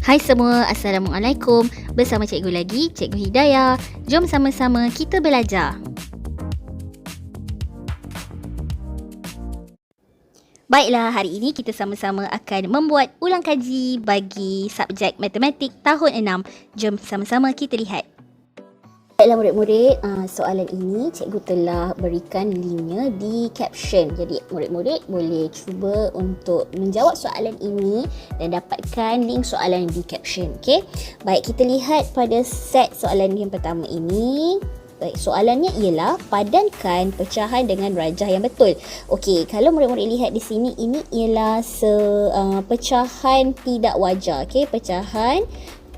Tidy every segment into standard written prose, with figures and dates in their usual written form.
Hai semua, Assalamualaikum. Bersama cikgu lagi, Cikgu Hidayah. Jom sama-sama kita belajar. Baiklah, hari ini kita sama-sama akan membuat ulang kaji bagi subjek matematik tahun 6. Jom sama-sama kita lihat. Baiklah murid-murid, soalan ini cikgu telah berikan linknya di caption. Jadi murid-murid boleh cuba untuk menjawab soalan ini dan dapatkan link soalan di caption. Okay? Baik, kita lihat pada set soalan yang pertama ini. Baik, soalannya ialah padankan pecahan dengan rajah yang betul. Okey, kalau murid-murid lihat di sini, ini ialah pecahan tidak wajar. Okey, pecahan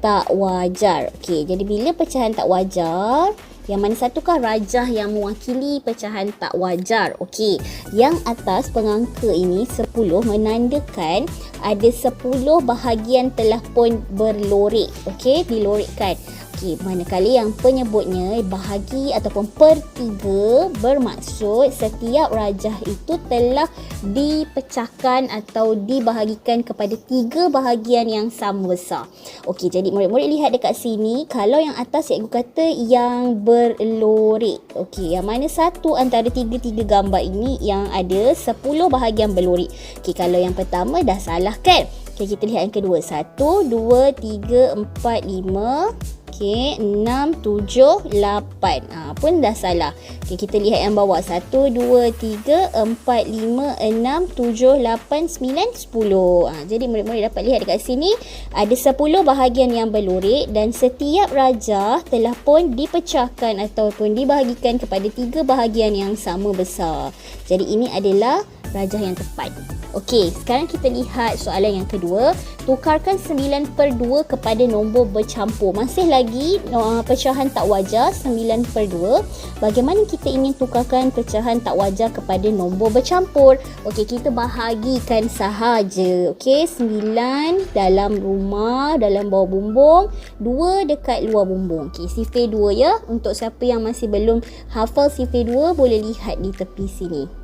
tak wajar. Okey, jadi bila pecahan tak wajar, yang mana satukah rajah yang mewakili pecahan tak wajar? Okey, yang atas pengangka ini 10 menandakan ada 10 bahagian telah pun berlorek. Okey, dilorikkan. Okey, manakala yang penyebutnya bahagi ataupun per 3 bermaksud setiap rajah itu telah dipecahkan atau dibahagikan kepada 3 bahagian yang sama besar. Okey, jadi murid-murid lihat dekat sini, kalau yang atas cikgu kata yang berlorek. Okey, yang mana satu antara 3 gambar ini yang ada 10 bahagian berlorek. Okey, kalau yang pertama dah salah kan? Okey, kita lihat yang kedua. 1, 2, 3, 4, 5. Okey, 6, 7, 8. Pun dah salah. Okey, kita lihat yang bawah. 1, 2, 3, 4, 5, 6, 7, 8, 9, 10. Jadi murid-murid dapat lihat dekat sini ada 10 bahagian yang berlorek dan setiap rajah telah pun dipecahkan ataupun dibahagikan kepada 3 bahagian yang sama besar. Jadi ini adalah rajah yang tepat. Okey, sekarang kita lihat soalan yang kedua. Tukarkan 9/2 kepada nombor bercampur. Masih lagi pecahan tak wajar 9/2. Bagaimana kita ingin tukarkan pecahan tak wajar kepada nombor bercampur? Okey, kita bahagikan sahaja. Okey, 9 dalam rumah, dalam bawah bumbung, 2 dekat luar bumbung. Okey, sifir 2 ya. Untuk siapa yang masih belum hafal sifir 2, boleh lihat di tepi sini.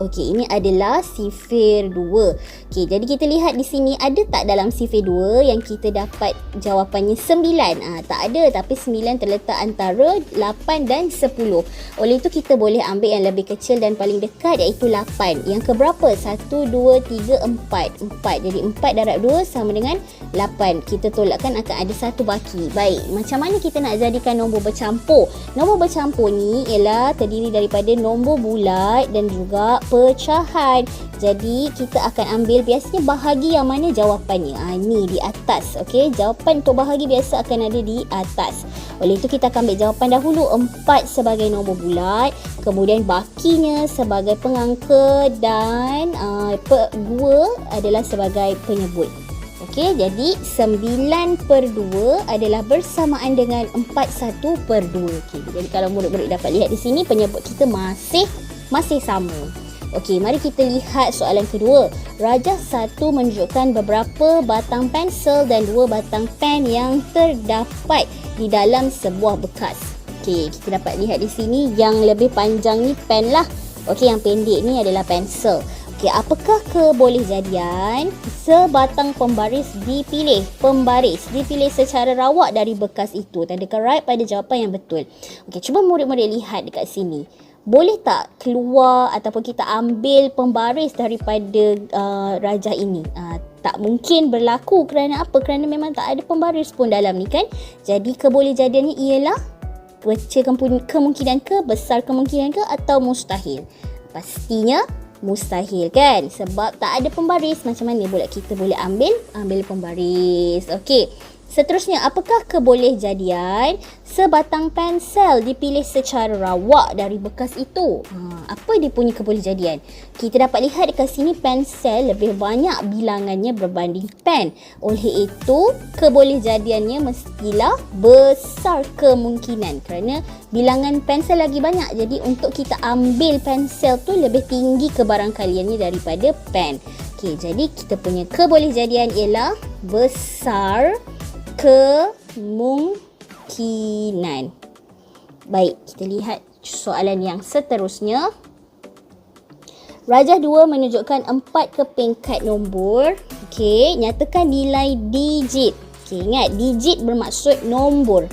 Okey, ini adalah sifir 2. Okey, jadi kita lihat di sini, ada tak dalam sifir 2 yang kita dapat jawapannya 9? Tak ada, tapi 9 terletak antara 8 dan 10. Oleh itu kita boleh ambil yang lebih kecil dan paling dekat, iaitu 8. Yang keberapa? 1, 2, 3, 4. 4. Jadi 4 darab 2 sama dengan 8. Kita tolakkan akan ada 1 baki. Baik, macam mana kita nak jadikan nombor bercampur? Nombor bercampur ni ialah terdiri daripada nombor bulat dan juga pecahan. Jadi kita akan ambil biasanya bahagi yang mana jawapannya. Ni di atas. Okey, jawapan untuk bahagi biasa akan ada di atas. Oleh itu kita akan ambil jawapan dahulu. 4 sebagai nombor bulat, kemudian bakinya sebagai pengangka dan 2 adalah sebagai penyebut. Okey, jadi 9/2 adalah bersamaan dengan 41/2. Okey, jadi kalau murid-murid dapat lihat di sini, penyebut kita masih sama. Okey, mari kita lihat soalan kedua. Rajah 1 menunjukkan beberapa batang pensel dan 2 batang pen yang terdapat di dalam sebuah bekas. Okey, kita dapat lihat di sini yang lebih panjang ni pen lah. Okey, yang pendek ni adalah pensel. Okey, apakah kebolehjadian sebatang pembaris dipilih? Pembaris dipilih secara rawak dari bekas itu. Tandakan right pada jawapan yang betul. Okey, cuba murid-murid lihat dekat sini. Boleh tak keluar ataupun kita ambil pembaris daripada rajah ini? Tak mungkin berlaku. Kerana apa? Kerana memang tak ada pembaris pun dalam ni kan. Jadi kebolehjadiannya ialah kecil kemungkinan ke, besar kemungkinan ke, atau mustahil? Pastinya mustahil kan, sebab tak ada pembaris. Macam mana pula kita boleh ambil pembaris? Okey, seterusnya, apakah kebolehjadian sebatang pensel dipilih secara rawak dari bekas itu? Apa dia punya kebolehjadian? Kita dapat lihat dekat sini, pensel lebih banyak bilangannya berbanding pen. Oleh itu kebolehjadiannya mestilah besar kemungkinan, kerana bilangan pensel lagi banyak. Jadi untuk kita ambil pensel tu lebih tinggi kebarangkaliannya daripada pen. Okey, jadi kita punya kebolehjadian ialah besar kemungkinan. Baik, kita lihat soalan yang seterusnya. Rajah 2 menunjukkan 4 kepingkat nombor. Okey, nyatakan nilai digit. Okey, ingat digit bermaksud nombor.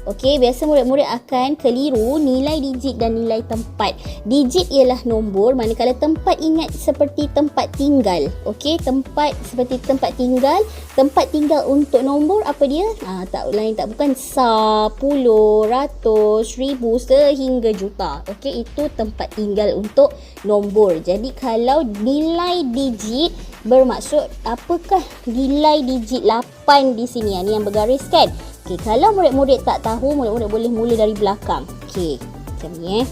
Okey, biasa murid-murid akan keliru nilai digit dan nilai tempat. Digit ialah nombor, manakala tempat ingat seperti tempat tinggal. Okey, tempat seperti tempat tinggal. Tempat tinggal untuk nombor apa dia? Tak lain tak bukan sepuluh, ratus, ribu sehingga juta. Okey, itu tempat tinggal untuk nombor. Jadi kalau nilai digit bermaksud apakah nilai digit 8 di sini? Ini yang bergaris kan? Okey, kalau murid-murid tak tahu, murid-murid boleh mula dari belakang. Okey, macam ni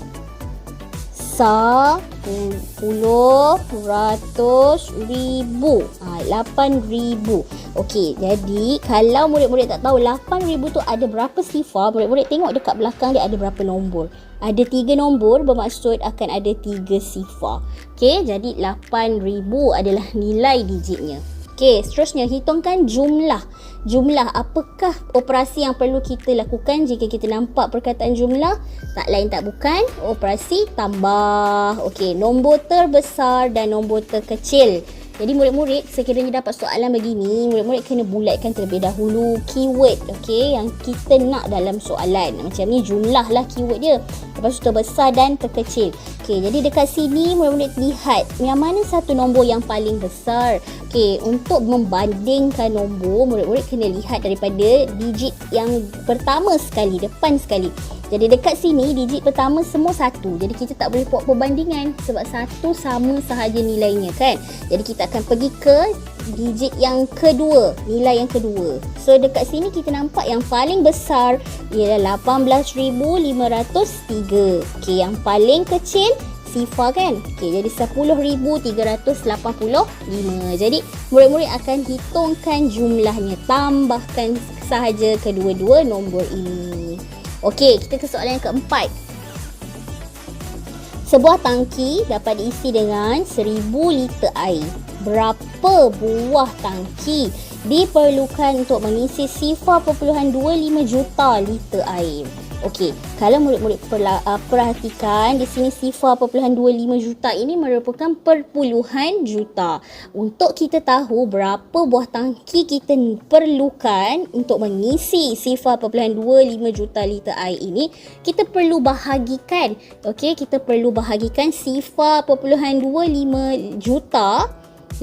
sepuluh, ratus, ribu. 8,000. Okey, jadi kalau murid-murid tak tahu 8,000 tu ada berapa sifar, murid-murid tengok dekat belakang dia ada berapa nombor. Ada 3 nombor bermaksud akan ada 3 sifar. Okey, jadi 8,000 adalah nilai digitnya. Okey, seterusnya hitungkan jumlah. Jumlah, apakah operasi yang perlu kita lakukan jika kita nampak perkataan jumlah? Tak lain tak bukan operasi tambah. Okey, nombor terbesar dan nombor terkecil. Jadi murid-murid sekiranya dapat soalan begini, murid-murid kena bulatkan terlebih dahulu keyword, okey, yang kita nak dalam soalan. Macam ni jumlah lah keyword dia. Lepas tu terbesar dan terkecil. Okey, jadi dekat sini murid-murid lihat yang mana satu nombor yang paling besar. Okey, untuk membandingkan nombor, murid-murid kena lihat daripada digit yang pertama sekali, depan sekali. Jadi dekat sini digit pertama semua 1. Jadi kita tak boleh buat perbandingan sebab 1 sama sahaja nilainya kan. Jadi kita akan pergi ke digit yang kedua, nilai yang kedua. So dekat sini kita nampak yang paling besar ialah 18,503. Okey, yang paling kecil sifar kan. Okey, jadi 10,385. Jadi murid-murid akan hitungkan jumlahnya, tambahkan sahaja kedua-dua nombor ini. Okey, kita ke soalan yang keempat. Sebuah tangki dapat diisi dengan 1,000 liter air. Berapa buah tangki diperlukan untuk mengisi 0.25 juta liter air? Okey, kalau murid-murid perhatikan di sini 0.25 juta ini merupakan perpuluhan juta. Untuk kita tahu berapa buah tangki kita perlukan untuk mengisi 0.25 juta liter air ini, kita perlu bahagikan. Okey, kita perlu bahagikan 0.25 juta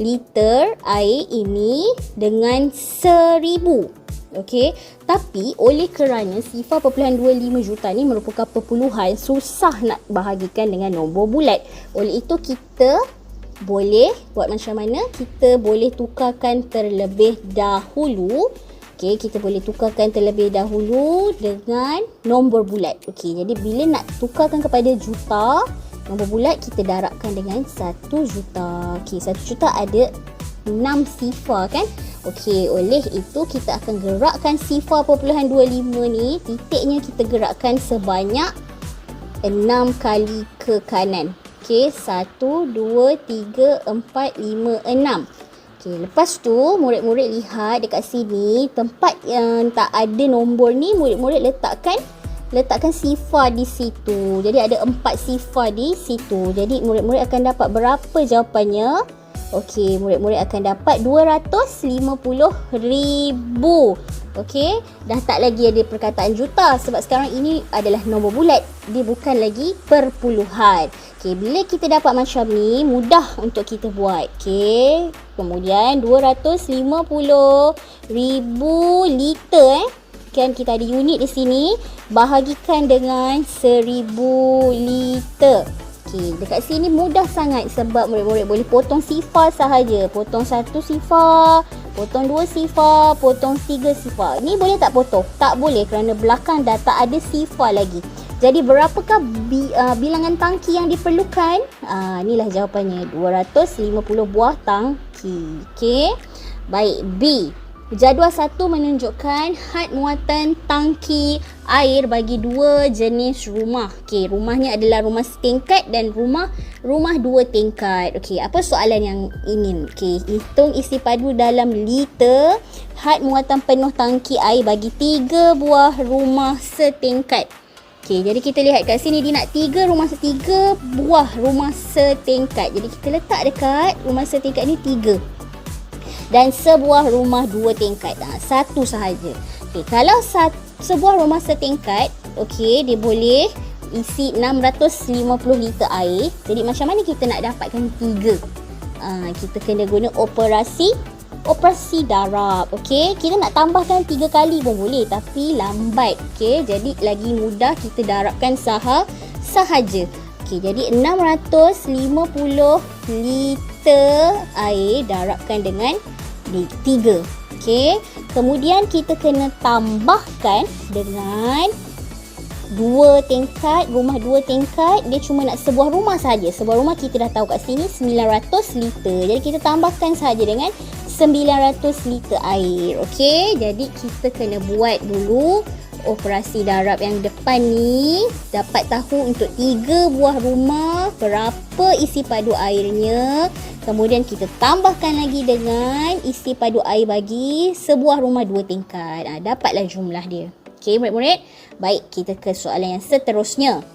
liter air ini dengan 1,000. Okey, tapi oleh kerana 0.25 juta ni merupakan perpuluhan, susah nak bahagikan dengan nombor bulat. Oleh itu kita boleh buat macam mana? Kita boleh tukarkan terlebih dahulu. Okey, kita boleh tukarkan terlebih dahulu dengan nombor bulat. Okey, jadi bila nak tukarkan kepada juta, nombor bulat kita darabkan dengan 1 juta. Okey, 1 juta ada 6 sifar kan? Okey, oleh itu kita akan gerakkan 0.25 ni, titiknya kita gerakkan sebanyak 6 kali ke kanan. Okey, 1, 2, 3, 4, 5, 6. Okey, lepas tu murid-murid lihat dekat sini, tempat yang tak ada nombor ni, murid-murid letakkan sifar di situ. Jadi ada 4 sifar di situ. Jadi murid-murid akan dapat berapa jawapannya? Okey, murid-murid akan dapat 250,000. Okey, dah tak lagi ada perkataan juta sebab sekarang ini adalah nombor bulat. Dia bukan lagi perpuluhan. Okey, bila kita dapat macam ni, mudah untuk kita buat. Okey, kemudian 250,000 liter kan kita ada unit di sini, bahagikan dengan 1,000 liter. Okey, dekat sini mudah sangat sebab murid-murid boleh potong sifar sahaja. Potong 1 sifar, potong 2 sifar, potong 3 sifar. Ni boleh tak potong? Tak boleh kerana belakang dah tak ada sifar lagi. Jadi berapakah bilangan tangki yang diperlukan? Inilah jawapannya, 250 buah tangki. Okey. Baik, B. Jadual 1 menunjukkan had muatan tangki air bagi 2 jenis rumah. Okey, rumahnya adalah rumah setingkat dan rumah 2 tingkat. Okey, apa soalan yang ingin? Okey, hitung isi padu dalam liter had muatan penuh tangki air bagi 3 buah rumah setingkat. Okey, Okey, jadi kita lihat kat sini dia nak 3 buah rumah setingkat. Jadi kita letak dekat rumah setingkat ni 3. Dan sebuah rumah 2 tingkat. Satu sahaja. Okey, kalau sebuah rumah setingkat, okey, dia boleh isi 650 liter air. Jadi macam mana kita nak dapatkan 3? Kita kena guna operasi darab. Okey, kita nak tambahkan 3 kali pun boleh tapi lambat. Okey, jadi lagi mudah kita darabkan sahaja. Okey, jadi 650 liter air darabkan dengan 3. Okey, kemudian kita kena tambahkan dengan 2 tingkat, rumah 2 tingkat. Dia cuma nak sebuah rumah saja. Sebuah rumah kita dah tahu kat sini 900 liter. Jadi kita tambahkan saja dengan 900 liter air. Okey, jadi kita kena buat dulu operasi darab yang depan ni. Dapat tahu untuk 3 buah rumah berapa isi padu airnya. Kemudian kita tambahkan lagi dengan isi padu air bagi sebuah rumah 2 tingkat. Dapatlah jumlah dia. Okey, murid-murid. Baik, kita ke soalan yang seterusnya.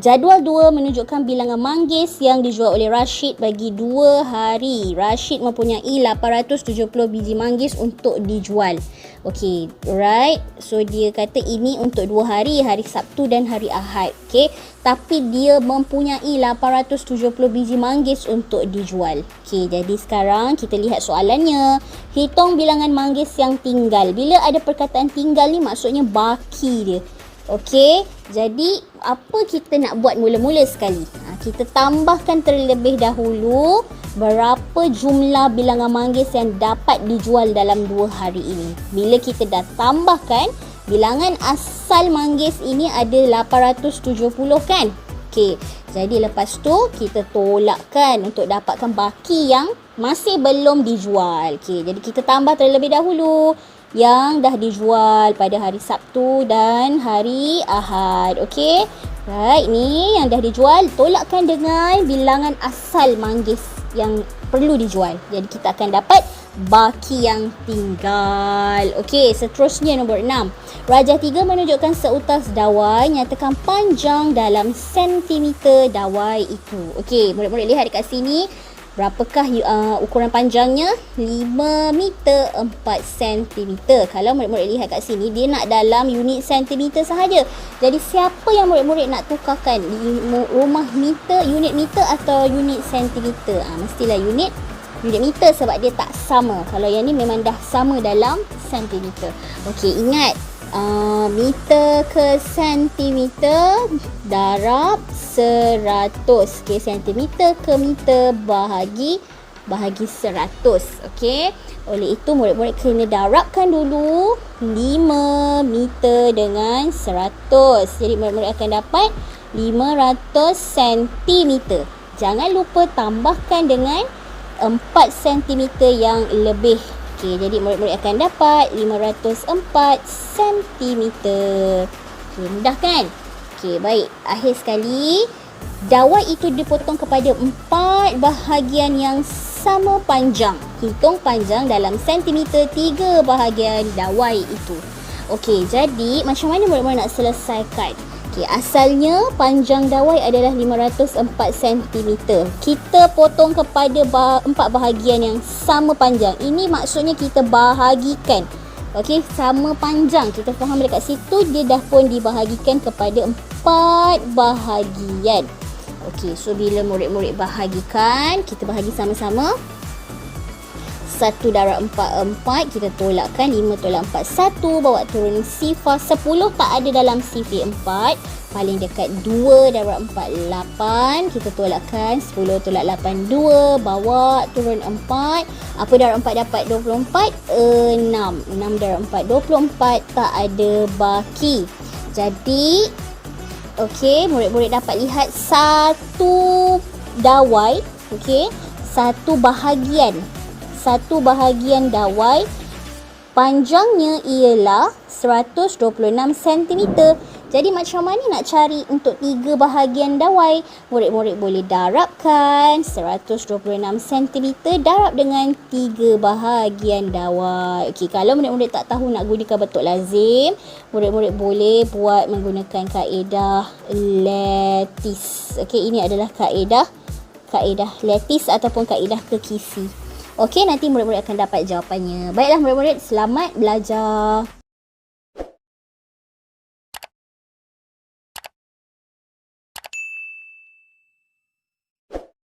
Jadual 2 menunjukkan bilangan manggis yang dijual oleh Rashid bagi 2 hari. Rashid mempunyai 870 biji manggis untuk dijual. Okey, alright. So dia kata ini untuk 2 hari, hari Sabtu dan hari Ahad. Okey, tapi dia mempunyai 870 biji manggis untuk dijual. Okey, jadi sekarang kita lihat soalannya. Hitung bilangan manggis yang tinggal. Bila ada perkataan tinggal ni maksudnya baki dia. Okey, jadi apa kita nak buat mula-mula sekali? Kita tambahkan terlebih dahulu berapa jumlah bilangan manggis yang dapat dijual dalam 2 hari ini. Bila kita dah tambahkan, bilangan asal manggis ini ada 870 kan? Okey, jadi lepas tu kita tolakkan untuk dapatkan baki yang masih belum dijual. Okey, jadi kita tambah terlebih dahulu yang dah dijual pada hari Sabtu dan hari Ahad. Okey. Right, ni yang dah dijual tolakkan dengan bilangan asal manggis yang perlu dijual. Jadi kita akan dapat baki yang tinggal. Okey, seterusnya nombor 6. Rajah 3 menunjukkan seutas dawai, nyatakan panjang dalam sentimeter dawai itu. Okey, murid-murid lihat dekat sini. Berapakah ukuran panjangnya? 5 meter 4 cm. Kalau murid-murid lihat kat sini, dia nak dalam unit sentimeter sahaja. Jadi siapa yang murid-murid nak tukarkan? Rumah meter, unit meter atau unit sentimeter? Mestilah unit meter sebab dia tak sama. Kalau yang ni memang dah sama dalam sentimeter. Okey, ingat meter ke sentimeter darab 100. Okey, sentimeter ke meter bahagi 100. Okey, oleh itu murid-murid kena darabkan dulu 5 meter dengan 100. Jadi murid-murid akan dapat 500 sentimeter. Jangan lupa tambahkan dengan 4 sentimeter yang lebih. Okey, jadi murid-murid akan dapat 504 cm. Okey, mudah kan? Okey, baik. Akhir sekali, dawai itu dipotong kepada 4 bahagian yang sama panjang. Hitung panjang dalam sentimeter 3 bahagian dawai itu. Okey, jadi macam mana murid-murid nak selesaikan? Okey, asalnya panjang dawai adalah 504 cm. Kita potong kepada 4 bahagian yang sama panjang. Ini maksudnya kita bahagikan. Okey, sama panjang. Kita faham dekat situ dia dah pun dibahagikan kepada 4 bahagian. Okey, so bila murid-murid bahagikan, kita bahagi sama-sama. 1 darab 4, kita tolakkan. 5 tolak 4, 1. Bawa turun sifar 10 tak ada dalam sifir 4. Paling dekat 2 darab 4, 8. Kita tolakkan. 10 tolak 8, 2. Bawa turun 4. Apa darab 4 dapat 24? 6. 6 darab 4, 24. Tak ada baki. Jadi, okey, murid-murid dapat lihat satu dawai. Okey, satu bahagian dawai panjangnya ialah 126 cm Jadi macam mana nak cari untuk 3 bahagian dawai? Murid-murid boleh darabkan 126 cm darab dengan 3 bahagian dawai. Okey, kalau murid-murid tak tahu nak gunakan bentuk lazim, murid-murid boleh buat menggunakan kaedah lattice. Okey, ini adalah kaedah lattice ataupun kaedah kekisi. Okey, nanti murid-murid akan dapat jawapannya. Baiklah murid-murid, selamat belajar.